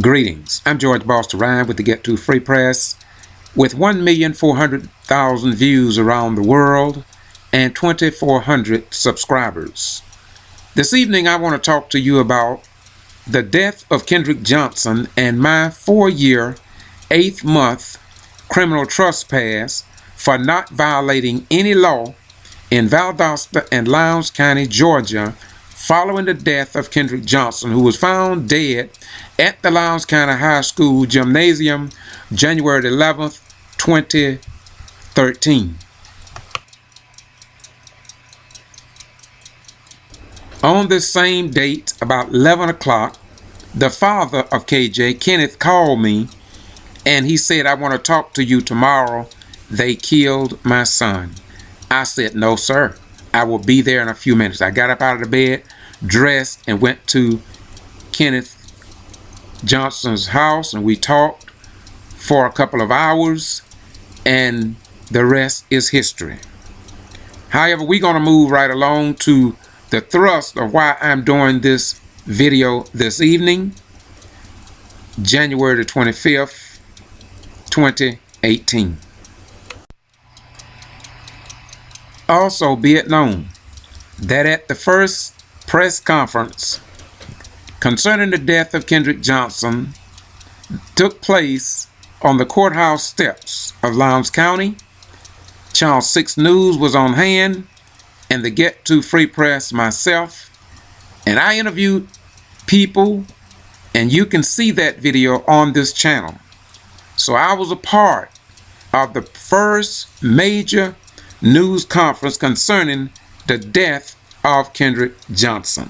Greetings. I'm George Boston Ryan with the Get to Free Press. With 1,400,000 views around the world and 2,400 subscribers. This evening I want to talk to you about the death of Kendrick Johnson and my 4-year, 8th-month criminal trespass for not violating any law in Valdosta and Lowndes County, Georgia, following the death of Kendrick Johnson, who was found dead at the Lowndes County High School gymnasium January 11th, 2013. On this same date, about 11 o'clock, the father of KJ, Kenneth, called me and he said, "I want to talk to you tomorrow. They killed my son." I said, "No, sir. I will be there in a few minutes." I got up out of the bed, dressed, and went to Kenneth Johnson's house, and we talked for a couple of hours, and the rest is history. However, we're going to move right along to the thrust of why I'm doing this video this evening, January the 25th, 2018. Also, be it known that at the first press conference concerning the death of Kendrick Johnson took place on the courthouse steps of Lowndes County, Channel 6 News was on hand, and the Get to Free Press, myself, and I interviewed people, and you can see that video on this channel. So I was a part of the first major news conference concerning the death of Kendrick Johnson.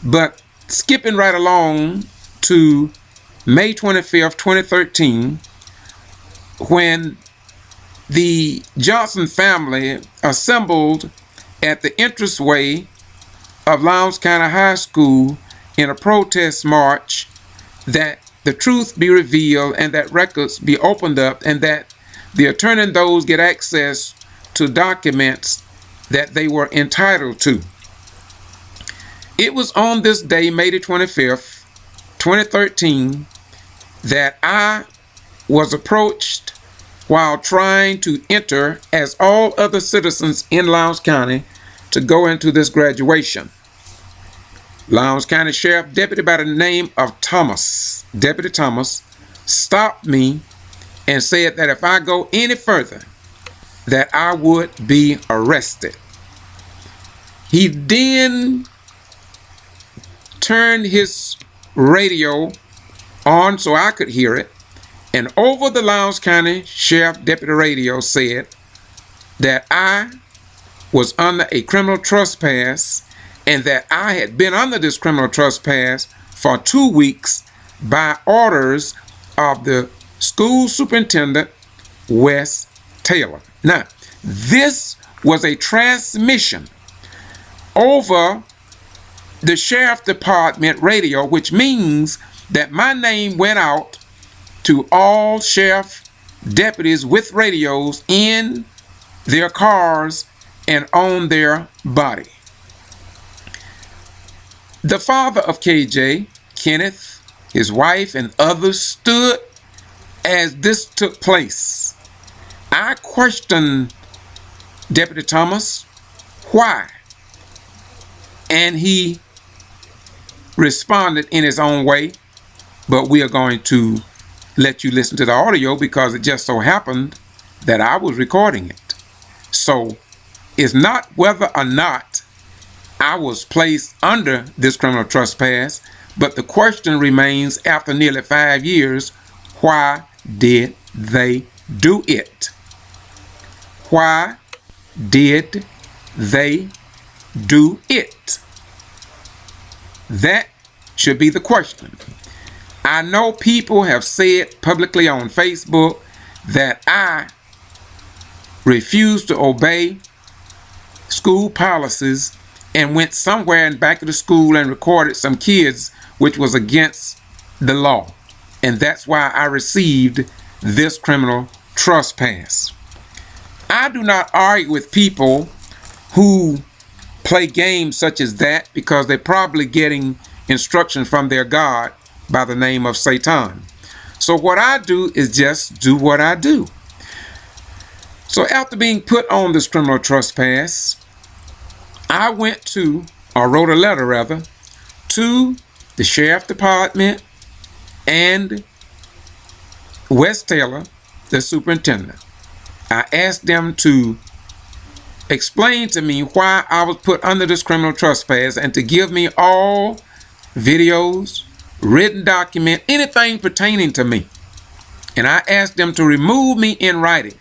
But skipping right along to May 25th, 2013, when the Johnson family assembled at the entranceway of Lowndes County High School in a protest march that the truth be revealed and that records be opened up and that the attorney and those get access to documents that they were entitled to. It was on this day, May the 25th, 2013, that I was approached while trying to enter, as all other citizens in Lowndes County, to go into this graduation. Lowndes County Sheriff Deputy by the name of Thomas, Deputy Thomas, stopped me and said that if I go any further, that I would be arrested. He then turned his radio on so I could hear it, and over the Lowndes County Sheriff Deputy radio said that I was under a criminal trespass and that I had been under this criminal trespass for 2 weeks by orders of the school superintendent, Wes Taylor. Now, this was a transmission over the sheriff department radio, which means that my name went out to all sheriff deputies with radios in their cars and on their body. The father of KJ, Kenneth, his wife, and others stood as this took place. I questioned Deputy Thomas why, and he responded in his own way, but we are going to let you listen to the audio because it just so happened that I was recording it. So it's not whether or not I was placed under this criminal trespass, but the question remains after nearly 5 years, why did they do it? Why did they do it? That should be the question. I know people have said publicly on Facebook that I refused to obey school policies and went somewhere in back of the school and recorded some kids, which was against the law. And that's why I received this criminal trespass. I do not argue with people who play games such as that because they're probably getting instruction from their God by the name of Satan. So what I do is just do what I do. So after being put on this criminal trespass, I wrote a letter rather, to the Sheriff Department and Wes Taylor, the superintendent. I asked them to explain to me why I was put under this criminal trespass and to give me all videos, written document, anything pertaining to me. And I asked them to remove me in writing.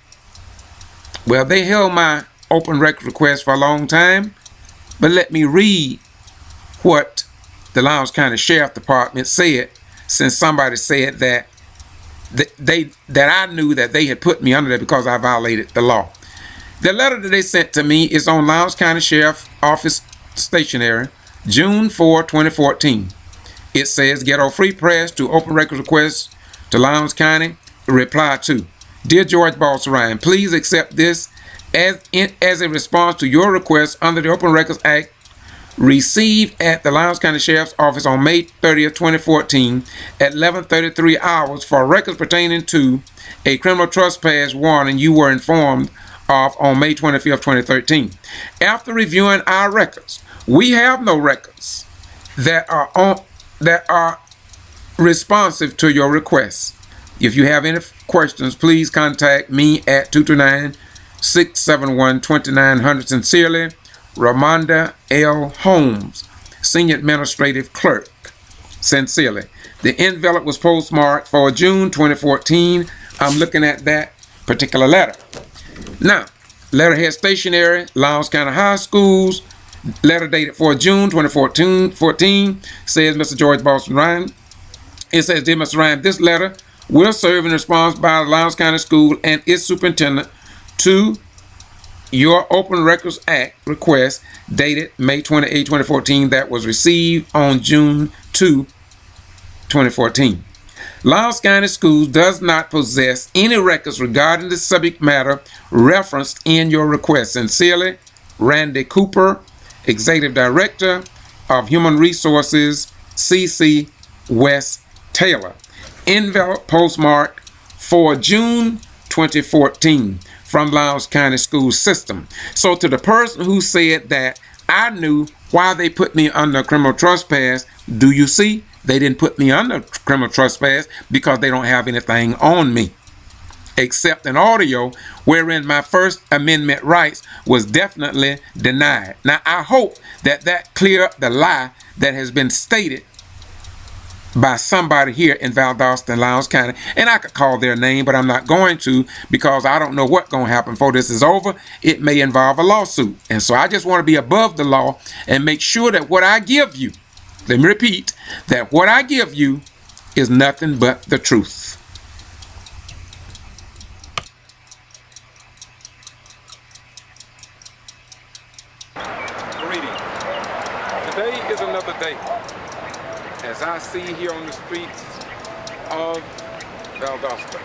Well, they held my open record request for a long time, but let me read what the Lowndes County Sheriff Department said, since somebody said that I knew that they had put me under there because I violated the law. The letter that they sent to me is on Lowndes County Sheriff Office stationery, June 4, 2014. It says, "Ghetto Free Press to open record request to Lowndes County. Reply to, Dear George Boss Ryan, please accept this as a response to your request under the Open Records Act received at the Lowndes County Sheriff's Office on May 30th, 2014 at 11:33 hours for records pertaining to a criminal trespass warning you were informed of on May 25th, 2013. After reviewing our records, we have no records that are responsive to your requests. If you have any questions, please contact me at 229-671-2900. Sincerely, Ramonda L. Holmes, Senior Administrative Clerk. Sincerely." The envelope was postmarked for June 2014. I'm looking at that particular letter. Now, letterhead stationery, Lowndes County High Schools, letter dated for June 2014, says, Mr. George Boston Ryan. It says, "Dear Mr. Ryan, this letter will serve in response by the Lowndes County School and its superintendent to your Open Records Act request dated May 28, 2014 that was received on June 2, 2014. Lowndes County Schools does not possess any records regarding the subject matter referenced in your request. Sincerely, Randy Cooper, Executive Director of Human Resources, C.C. Wes Taylor." Envelope postmarked for June 2014 from Lowndes County School System. So to the person who said that I knew why they put me under criminal trespass, do you see? They didn't put me under criminal trespass because they don't have anything on me except an audio wherein my First Amendment rights was definitely denied. Now, I hope that cleared up the lie that has been stated by somebody here in Valdosta and Lowndes County, and I could call their name, but I'm not going to because I don't know what's going to happen before this is over. It may involve a lawsuit, and so I just want to be above the law and make sure that what I give you, let me repeat, that what I give you is nothing but the truth. Greetings. Today is another day. As I see here on the streets of Valdosta,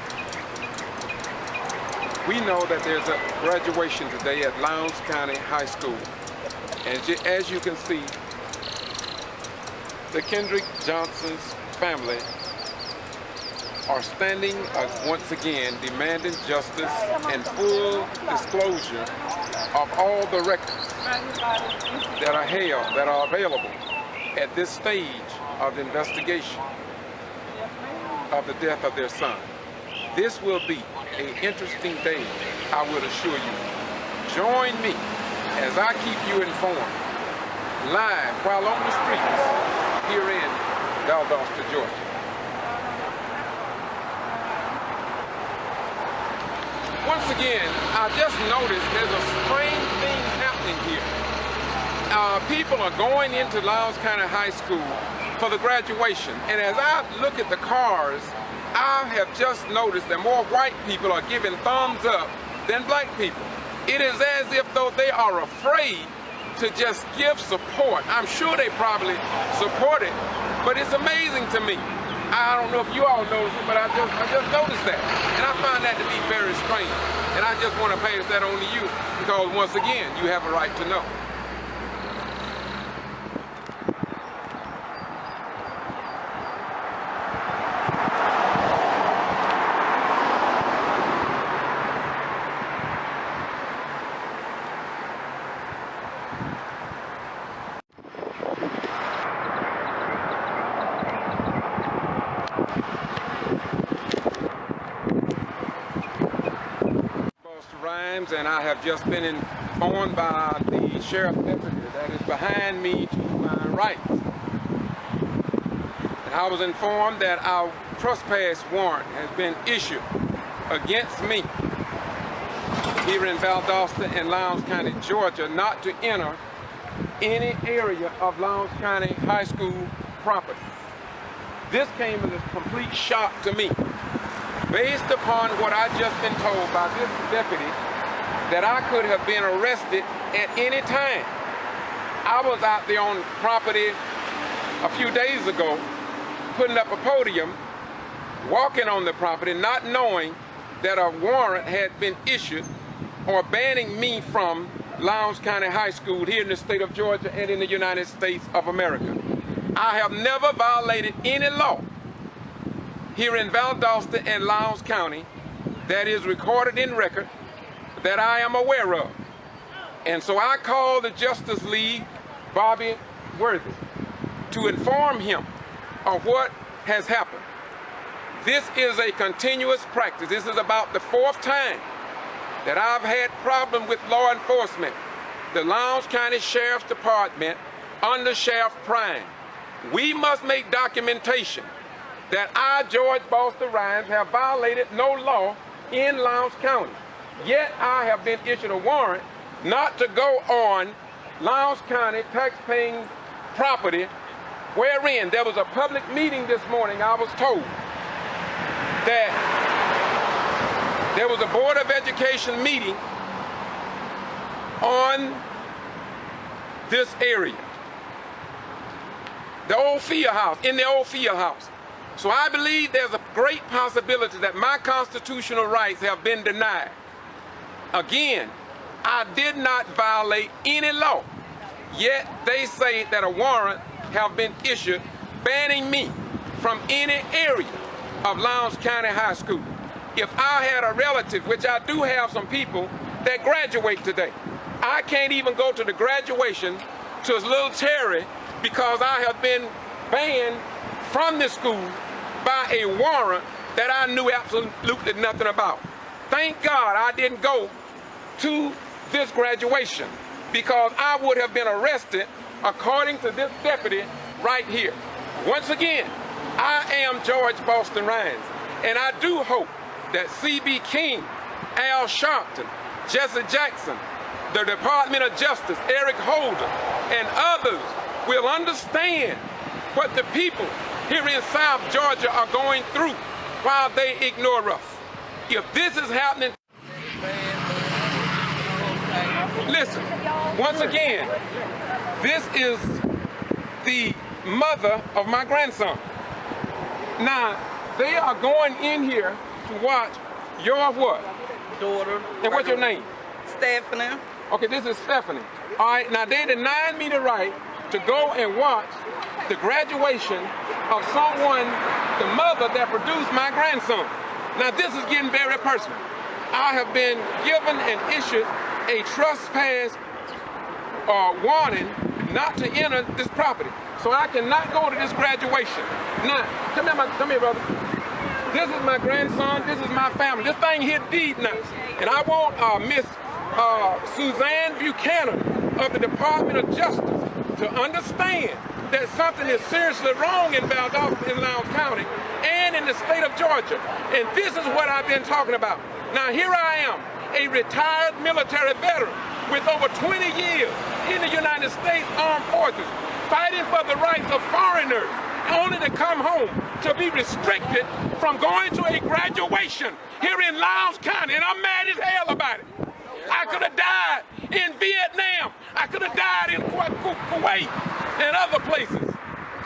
we know that there's a graduation today at Lowndes County High School. And as you can see, the Kendrick Johnson's family are standing once again demanding justice and full disclosure of all the records that are held, that are available at this stage of the investigation of the death of their son. This will be an interesting day, I will assure you. Join me as I keep you informed live while on the streets here in Valdosta, Georgia. Once again, I just noticed there's a strange thing happening here. People are going into Lowndes County High School for the graduation, and as I look at the cars, I have just noticed that more white people are giving thumbs up than black people. It is as if though they are afraid to just give support. I'm sure they probably support it, but it's amazing to me. I don't know if you all noticed it, but I just noticed that, and I find that to be very strange. And I just want to pass that on to you because once again, you have a right to know. Rhymes, and I have just been informed by the sheriff deputy that is behind me to my right. And I was informed that our trespass warrant has been issued against me here in Valdosta and Lowndes County, Georgia, not to enter any area of Lowndes County High School property. This came as a complete shock to me, based upon what I just been told by this deputy, that I could have been arrested at any time. I was out there on property a few days ago, putting up a podium, walking on the property, not knowing that a warrant had been issued or banning me from Lowndes County High School here in the state of Georgia and in the United States of America. I have never violated any law here in Valdosta and Lowndes County that is recorded in record that I am aware of. And so I called the Justice League, Bobby Worthy, to inform him of what has happened. This is a continuous practice. This is about the 4th time that I've had problem with law enforcement. The Lowndes County Sheriff's Department under Sheriff Prime. We must make documentation that I, George Boston Rhymes, have violated no law in Lowndes County. Yet I have been issued a warrant not to go on Lowndes County tax-paying property, wherein there was a public meeting this morning. I was told that there was a Board of Education meeting on this area. The old field house, in the old field house. So I believe there's a great possibility that my constitutional rights have been denied. Again, I did not violate any law, yet they say that a warrant have been issued banning me from any area of Lowndes County High School. If I had a relative, which I do have some people that graduate today, I can't even go to the graduation to Little Terry because I have been banned from the school by a warrant that I knew absolutely nothing about. Thank God I didn't go to this graduation, because I would have been arrested according to this deputy right here. Once again, I am George Boston Rhymes, and I do hope that C.B. King, Al Sharpton, Jesse Jackson, the Department of Justice, Eric Holder, and others will understand what the people here in South Georgia are going through while they ignore us. If this is happening, listen, once again, this is the mother of my grandson. Now, they are going in here to watch your what? Daughter. And what's your name? Stephanie. Okay, this is Stephanie. All right, now they denied me the right to go and watch the graduation of someone, the mother that produced my grandson. Now this is getting very personal. I have been given and issued a trespass warning not to enter this property. So I cannot go to this graduation. Now, come here, brother. This is my grandson, this is my family. This thing here deep now. And I want Miss Suzanne Buchanan of the Department of Justice to understand that something is seriously wrong in Valdosta and Lowndes County and in the state of Georgia. And this is what I've been talking about. Now here I am, a retired military veteran with over 20 years in the United States Armed Forces, fighting for the rights of foreigners, only to come home to be restricted from going to a graduation here in Lowndes County, and I'm mad as hell about it. I could have died in Vietnam. I could have died in Kuwait and other places.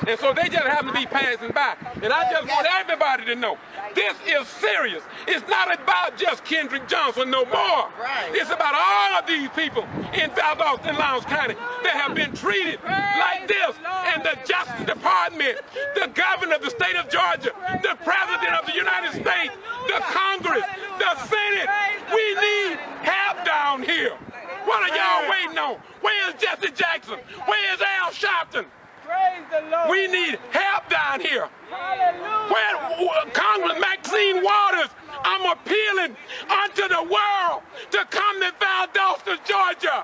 And so they just happen to be passing by. And I just want everybody to know, this is serious. It's not about just Kendrick Johnson no more. It's about all of these people in Valdosta and Lowndes County that have been treated like this. And the Justice Department, the governor of the state of Georgia, the president of the United States, the Congress, the Senate, we need help down here. What are y'all waiting on? Where is Jesse Jackson? Where is Al Sharpton? Praise the Lord. We need help down here. Hallelujah. Where Congress Maxine Waters, I'm I'm appealing unto the world to come to Valdosta, Georgia.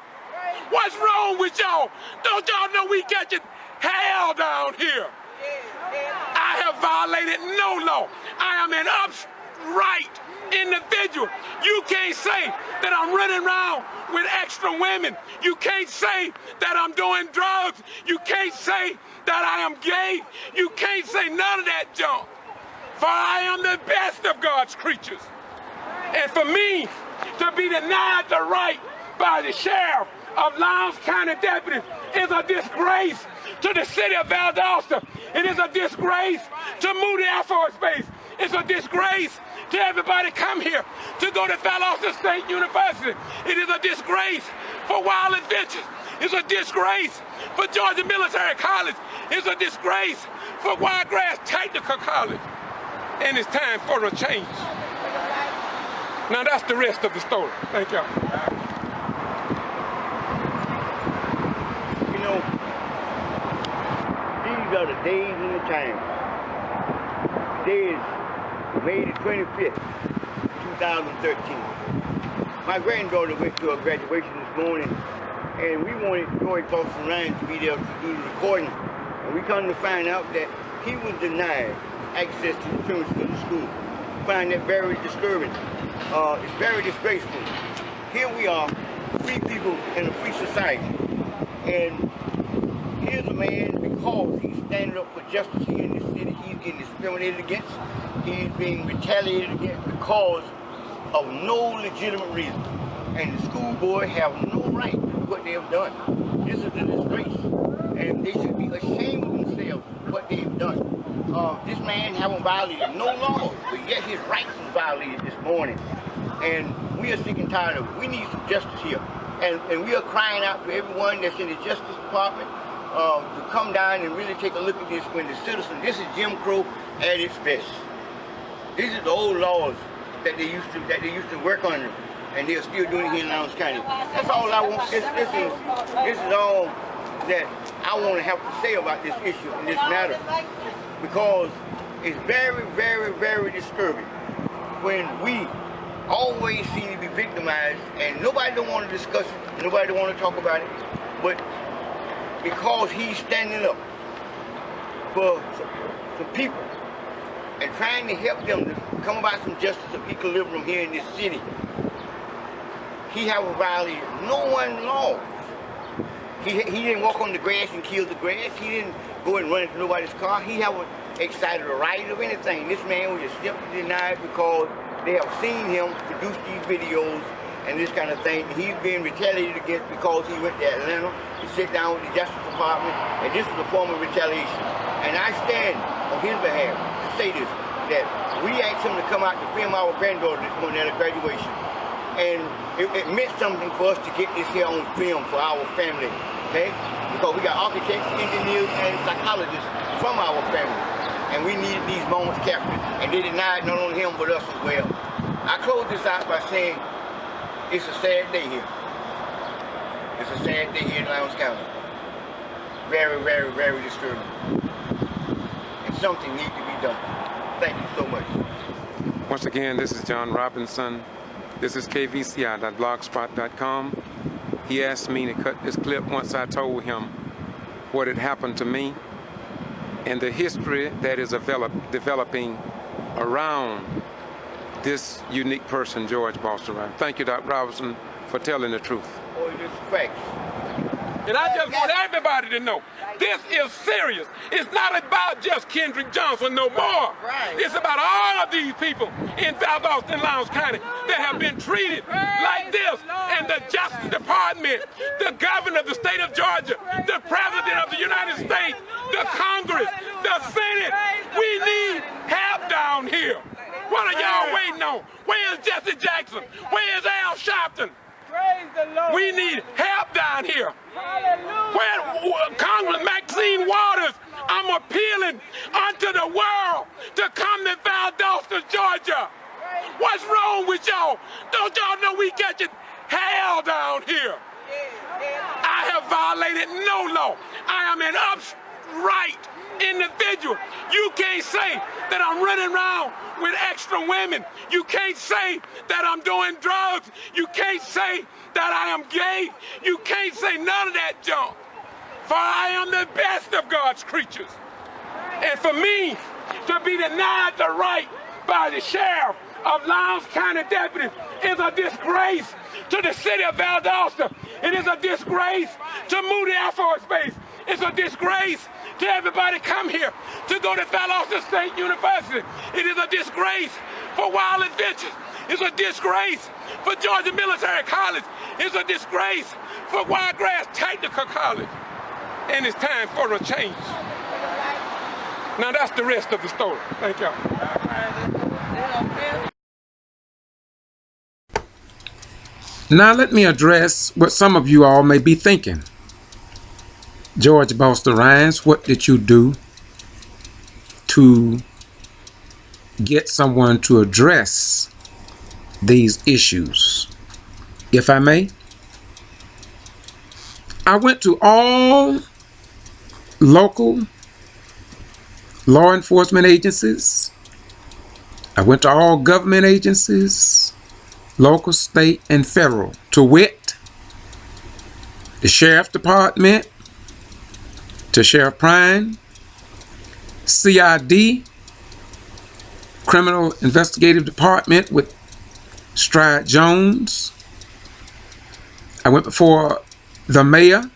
What's wrong with y'all? Don't y'all know we catching hell down here? I have violated no law. I am an upright individual. You can't say that I'm running around with extra women. You can't say that I'm doing drugs. You can't say that I am gay. You can't say none of that junk. For I am the best of God's creatures. And for me to be denied the right by the sheriff of Lowndes County deputies is a disgrace to the city of Valdosta. It is a disgrace to Moody Air Force Base. It's a disgrace to everybody come here to go to Valdosta State University. It is a disgrace for Wild Adventures. It's a disgrace for Georgia Military College. It's a disgrace for Wiregrass Technical College. And it's time for a change. Now that's the rest of the story. Thank you. You know, these are the days and the times. Today is May the 25th, 2013. My granddaughter went to her graduation this morning, and we wanted George Boston Ryan to be there to do the recording. And we come to find out that he was denied access to the premises of the school. I find that very disturbing. It's very disgraceful. Here we are, free people in a free society. And here's a man, because he's standing up for justice here in this city, he's getting discriminated against. He's being retaliated against because of no legitimate reason. And the school board have no right to do what they have done. This is a disgrace. And they should be ashamed of themselves for what they've done. This man haven't violated no law, but yet his rights was violated this morning. And we are sick and tired of it. We need some justice here. And we are crying out for everyone that's in the Justice Department to come down and really take a look at this when the citizen, this is Jim Crow at its best. These are the old laws that they used to work under, and they're still doing it here in Lowndes County. That's all I want. This is all that I want to have to say about this issue and this matter, because it's very, very, very disturbing when we always seem to be victimized and nobody don't want to discuss it, nobody don't want to talk about it, but because he's standing up for some people and trying to help them to come about some justice and equilibrium here in this city, he haven't violated no one's law. He didn't walk on the grass and kill the grass. He didn't go and run into nobody's car. He haven't excited a riot of anything. This man was just simply denied because they have seen him produce these videos and this kind of thing. He's being retaliated against because he went to Atlanta to sit down with the Justice Department, and this is a form of retaliation. And I stand on his behalf to say this, that we asked him to come out to film our granddaughter this morning at a graduation. And it meant something for us to get this here on film for our family, okay? Because we got architects, engineers, and psychologists from our family. And we needed these moments captured, and they denied not only him, but us as well. I close this out by saying, it's a sad day here. It's a sad day here in Lowndes County. Very, very, very disturbing. And something needs to be done. Thank you so much. Once again, this is John Robinson. This is kvci.blogspot.com. He asked me to cut this clip once I told him what had happened to me and the history that is developing around this unique person, George Boston Ryan. Thank you, Dr. Robinson, for telling the truth. Oh, it is facts. And I just want everybody to know, this is serious. It's not about just Kendrick Johnson no more. It's about all of these people in Valdosta and Lowndes County that have been treated like this. And the Justice Department, the governor of the state of Georgia, the president of the United States, the Congress, the Senate, we need help down here. What are y'all waiting on? Where is Jesse Jackson? Where is Al Sharpton? We need help down here. Where Congress Maxine Waters, I'm appealing unto the world to come to Valdosta, Georgia. What's wrong with y'all? Don't y'all know we catching hell down here? I have violated no law. I am an upright individual. You can't say that I'm running around with extra women. You can't say that I'm doing drugs. You can't say that I am gay. You can't say none of that junk. For I am the best of God's creatures. And for me to be denied the right by the sheriff of Lowndes County Deputy is a disgrace to the city of Valdosta. It is a disgrace to Moody Air Force Base. It's a disgrace to everybody come here to go to Valdosta State University. It is a disgrace for Wild Adventures. It's a disgrace for Georgia Military College. It's a disgrace for Wiregrass Technical College. And it's time for a change. Now that's the rest of the story. Thank y'all. Now let me address what some of you all may be thinking. George Boston Rhymes, what did you do to get someone to address these issues? If I may, I went to all local law enforcement agencies. I went to all government agencies, local, state, and federal, to wit, the Sheriff Department, to Sheriff Prine, CID, Criminal Investigative Department with Stride Jones. I went before the Mayor,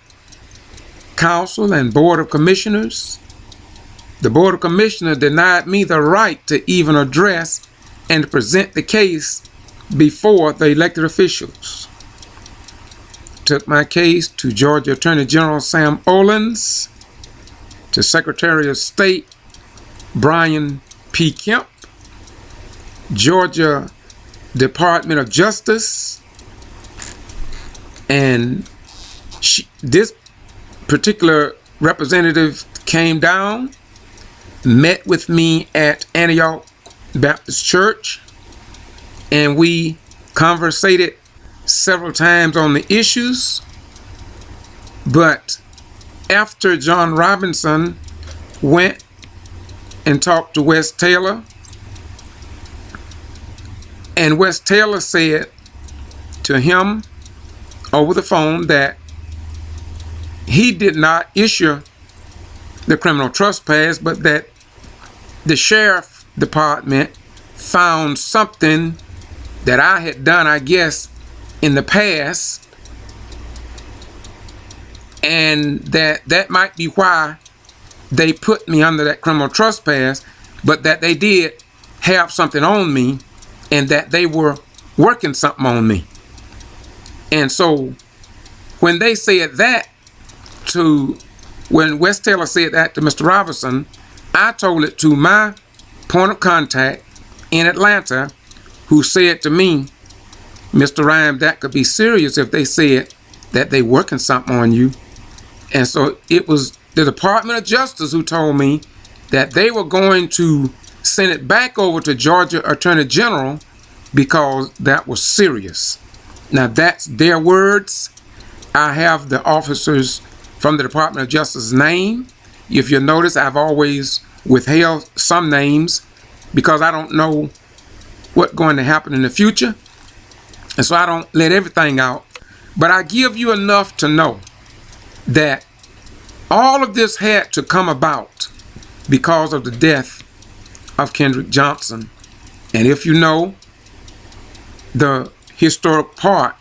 Council, and Board of Commissioners. The Board of Commissioners denied me the right to even address and present the case before the elected officials. Took my case to Georgia Attorney General Sam Olens, to Secretary of State Brian P. Kemp, Georgia Department of Justice, and this particular representative came down, met with me at Antioch Baptist Church, and we conversated several times on the issues. But after John Robinson went and talked to Wes Taylor, and Wes Taylor said to him over the phone that he did not issue the criminal trespass, but that the Sheriff Department found something that I had done, I guess, in the past, and that might be why they put me under that criminal trespass, but that they did have something on me and that they were working something on me. And so when they said that when Wes Taylor said that to Mr. Robinson, I told it to my point of contact in Atlanta, who said to me, Mr. Rhymes, that could be serious if they said that they working something on you. And so it was the Department of Justice who told me that they were going to send it back over to Georgia Attorney General because that was serious. Now that's their words. I have the officers from the Department of Justice's name. If you notice, I've always withheld some names because I don't know what's going to happen in the future. And so I don't let everything out. But I give you enough to know that all of this had to come about because of the death of Kendrick Johnson. And if you know the historic part,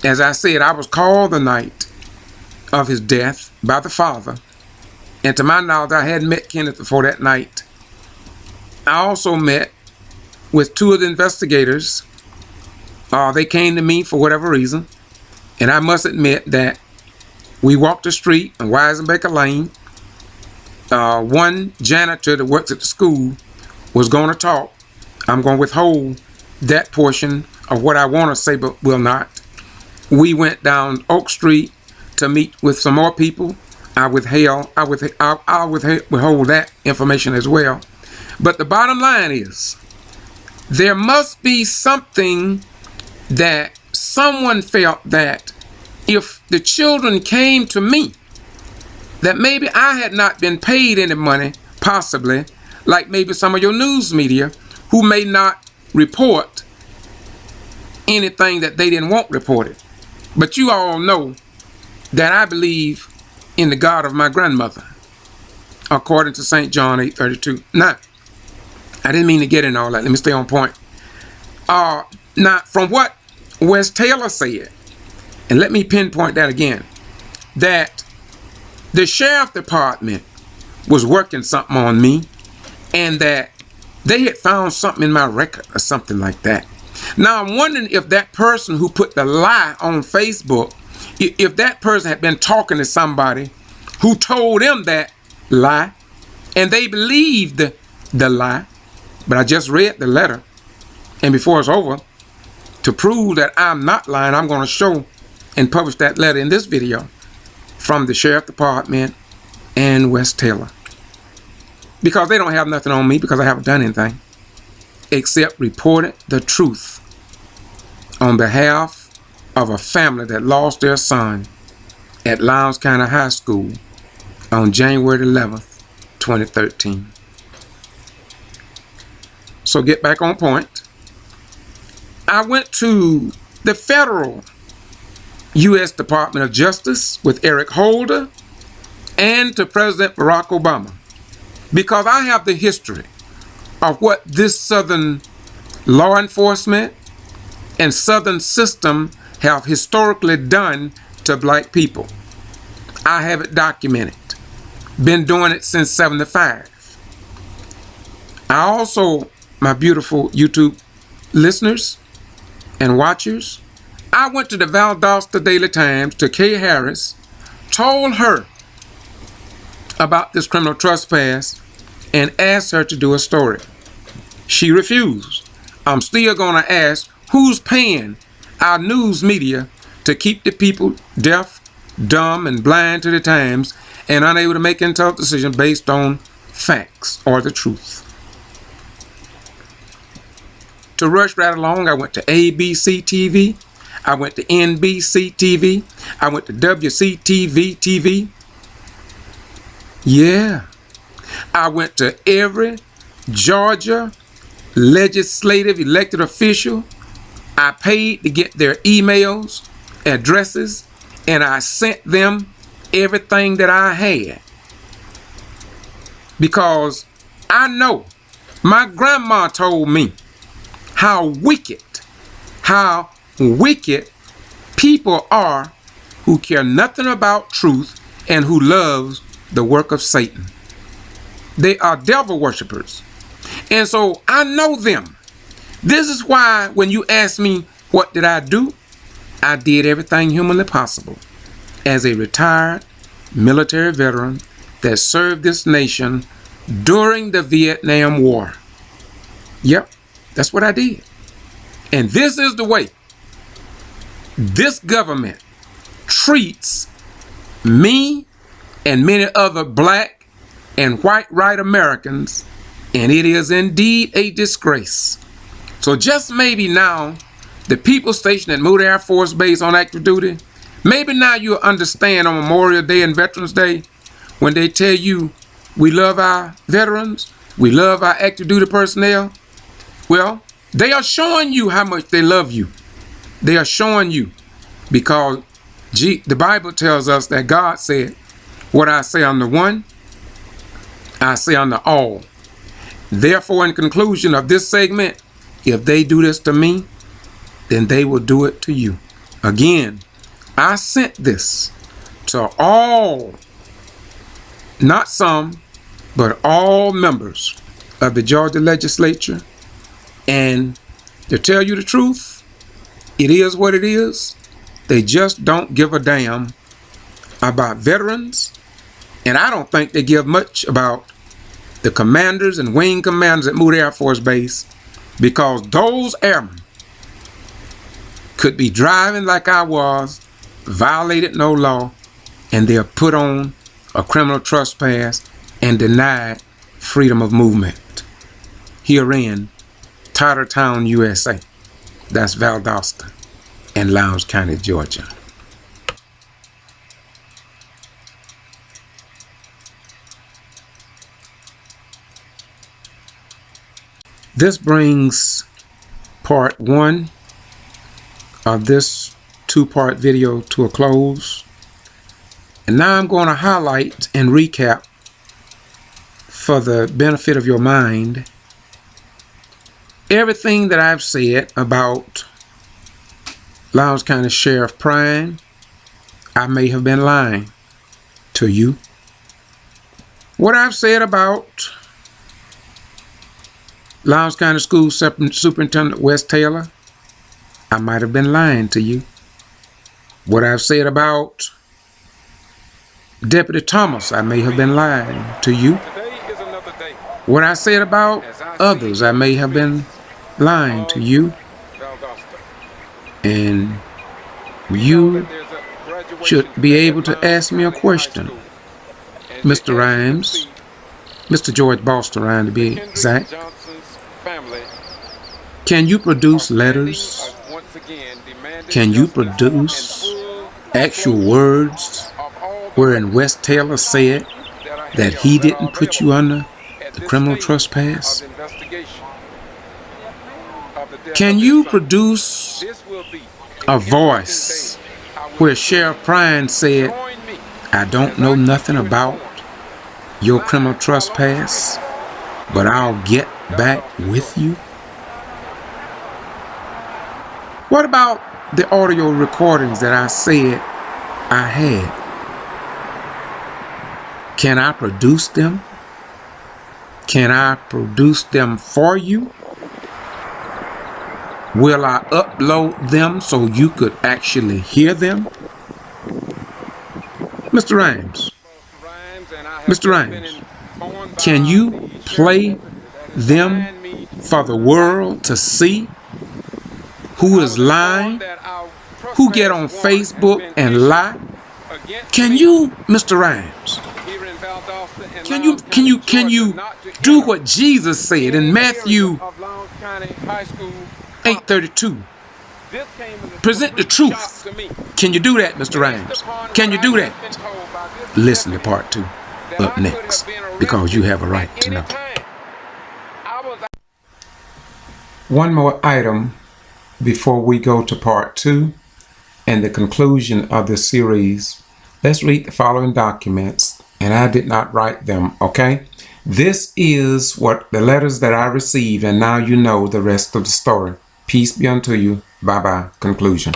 as I said, I was called the night of his death by the father. And to my knowledge, I hadn't met Kenneth before that night. I also met with two of the investigators. They came to me for whatever reason. And I must admit that we walked the street on Weisenbaker Lane. One janitor that works at the school was going to talk. I'm going to withhold that portion of what I want to say, but will not. We went down Oak Street to meet with some more people. I'll withhold that information as well. But the bottom line is, there must be something that someone felt that if the children came to me that maybe I had not been paid any money, possibly, like maybe some of your news media who may not report anything that they didn't want reported. But you all know that I believe in the God of my grandmother, according to St. John 8:32. Now, I didn't mean to get in all that. Let me stay on point. Now, from what Wes Taylor said, and let me pinpoint that again, that the sheriff department was working something on me, and that they had found something in my record or something like that. Now, I'm wondering if that person who put the lie on Facebook, if that person had been talking to somebody who told them that lie, and they believed the lie. But I just read the letter, and before it's over, to prove that I'm not lying, I'm going to show and publish that letter in this video from the sheriff department and Wes Taylor. Because they don't have nothing on me, because I haven't done anything except reported the truth on behalf of a family that lost their son at Lowndes County High School on January 11th, 2013. So get back on point. I went to the federal U.S. Department of Justice with Eric Holder and to President Barack Obama, because I have the history of what this Southern law enforcement and Southern system have historically done to black people. I have it documented. Been doing it since '75. I also, my beautiful YouTube listeners and watchers, I went to the Valdosta Daily Times to Kay Harris, told her about this criminal trespass, and asked her to do a story. She refused. I'm still going to ask, who's paying our news media to keep the people deaf, dumb, and blind to the times and unable to make a tough decision based on facts or the truth? To rush right along, I went to ABC TV, I went to NBC TV, I went to WCTV TV. Yeah, I went to every Georgia legislative elected official. I paid to get their emails, addresses, and I sent them everything that I had. Because I know my grandma told me how wicked people are who care nothing about truth and who loves the work of Satan. They are devil worshipers. And so I know them. This is why when you ask me what did I do, I did everything humanly possible as a retired military veteran that served this nation during the Vietnam War. Yep, that's what I did. And this is the way this government treats me and many other black and white right Americans, and it is indeed a disgrace. So just maybe now, the people stationed at Moody Air Force Base on active duty, maybe now you'll understand on Memorial Day and Veterans Day when they tell you we love our veterans, we love our active duty personnel. Well, they are showing you how much they love you. They are showing you because the Bible tells us that God said, what I say unto one, I say unto all. Therefore, in conclusion of this segment, if they do this to me, then they will do it to you. Again, I sent this to all, not some, but all members of the Georgia legislature. And to tell you the truth, it is what it is. They just don't give a damn about veterans. And I don't think they give much about the commanders and wing commanders at Moody Air Force Base, because those airmen could be driving like I was, violated no law, and they're put on a criminal trespass and denied freedom of movement here in Tattertown, USA. That's Valdosta and, and Lowndes County, Georgia. This brings part 1 of this 2-part video to a close. And now I'm going to highlight and recap, for the benefit of your mind, everything that I've said about Lowndes County Sheriff Prime. I may have been lying to you. What I've said about Lowndes County School Superintendent Wes Taylor, I might have been lying to you. What I've said about Deputy Thomas, I may have been lying to you. What I said about others, I may have been lying to you. And you should be able to ask me a question, Mr. Rhymes, Mr. George Boston Rhymes to be exact. Can you produce letters? Can you produce actual words wherein Wes Taylor said that he didn't put you under the criminal trespass? Can you produce a voice where Sheriff Prine said, I don't know nothing about your criminal trespass, but I'll get back with you? What about the audio recordings that I said I had? Can I produce them? Can I produce them for you? Will I upload them so you could actually hear them? Mr. Rhymes, Mr. Rhymes, can you play them for the world to see? Who is lying? Who get on Facebook and lie? Can you, Mr. Rhymes, can you do what Jesus said in Matthew 8:32? Present the truth. Can you do that, Mr. Rhymes? Can you do that? Listen to part 2 up next, because you have a right to know. One more item before we go to part 2 and the conclusion of the series. Let's read the following documents, and I did not write them, okay? This is what the letters that I received, and now you know the rest of the story. Peace be unto you. Bye-bye. Conclusion.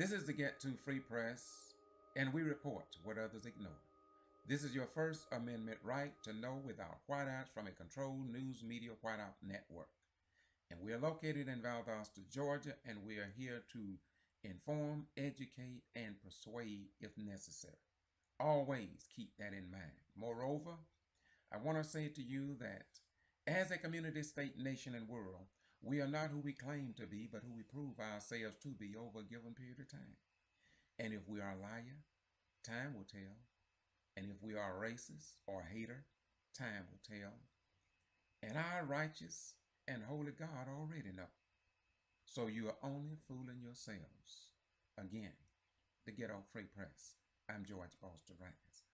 This is the Get to Free Press, and we report what others ignore. This is your First Amendment right to know without whiteouts from a controlled news media whiteout network. And we are located in Valdosta, Georgia, and we are here to inform, educate, and persuade if necessary. Always keep that in mind. Moreover, I want to say to you that as a community, state, nation, and world, we are not who we claim to be, but who we prove ourselves to be over a given period of time. And if we are a liar, time will tell. And if we are a racist or a hater, time will tell. And our righteous and holy God already know. So you are only fooling yourselves. Again, the Ghetto Free Press. I'm George Foster Rise.